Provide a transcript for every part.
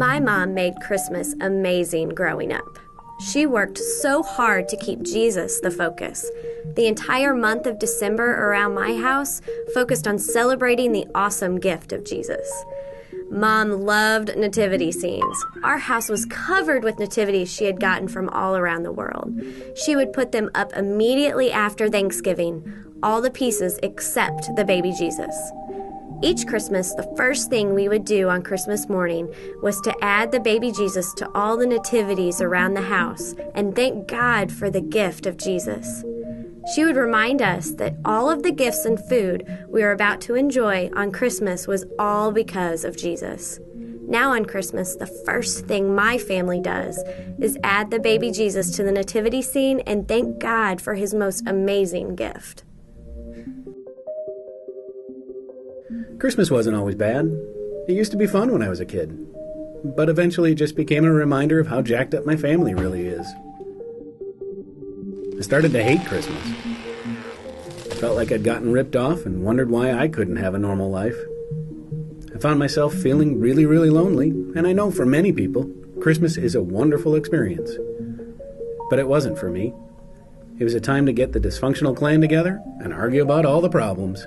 My mom made Christmas amazing growing up. She worked so hard to keep Jesus the focus. The entire month of December around my house focused on celebrating the awesome gift of Jesus. Mom loved nativity scenes. Our house was covered with nativities she had gotten from all around the world. She would put them up immediately after Thanksgiving, all the pieces except the baby Jesus. Each Christmas, the first thing we would do on Christmas morning was to add the baby Jesus to all the nativities around the house and thank God for the gift of Jesus. She would remind us that all of the gifts and food we are about to enjoy on Christmas was all because of Jesus. Now on Christmas, the first thing my family does is add the baby Jesus to the nativity scene and thank God for his most amazing gift. Christmas wasn't always bad. It used to be fun when I was a kid. But eventually it just became a reminder of how jacked up my family really is. I started to hate Christmas. I felt like I'd gotten ripped off and wondered why I couldn't have a normal life. I found myself feeling really, really lonely, and I know for many people, Christmas is a wonderful experience. But it wasn't for me. It was a time to get the dysfunctional clan together and argue about all the problems.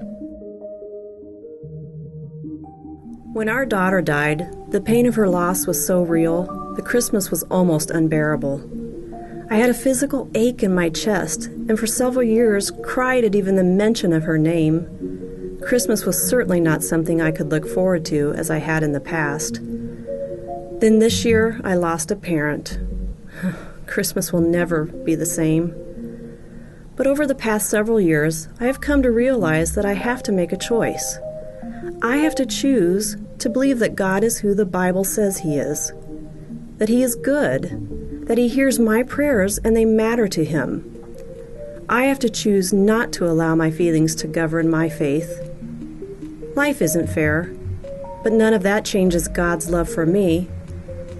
When our daughter died, the pain of her loss was so real, the Christmas was almost unbearable. I had a physical ache in my chest, and for several years cried at even the mention of her name. Christmas was certainly not something I could look forward to as I had in the past. Then this year, I lost a parent. Christmas will never be the same. But over the past several years, I have come to realize that I have to make a choice. I have to choose to believe that God is who the Bible says He is, that He is good, that He hears my prayers and they matter to Him. I have to choose not to allow my feelings to govern my faith. Life isn't fair, but none of that changes God's love for me,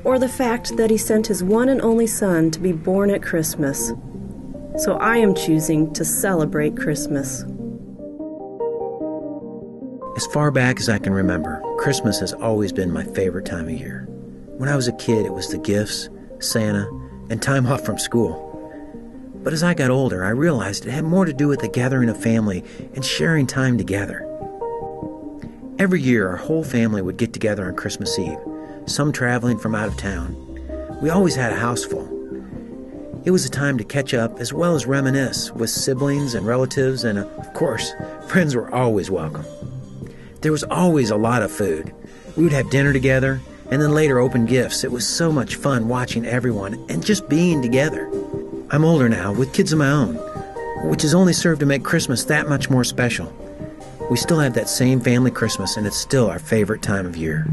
or the fact that He sent His one and only Son to be born at Christmas. So I am choosing to celebrate Christmas. As far back as I can remember, Christmas has always been my favorite time of year. When I was a kid, it was the gifts, Santa, and time off from school. But as I got older, I realized it had more to do with the gathering of family and sharing time together. Every year, our whole family would get together on Christmas Eve, some traveling from out of town. We always had a house full. It was a time to catch up as well as reminisce with siblings and relatives, and of course, friends were always welcome. There was always a lot of food. We would have dinner together and then later open gifts. It was so much fun watching everyone and just being together. I'm older now with kids of my own, which has only served to make Christmas that much more special. We still have that same family Christmas, and it's still our favorite time of year.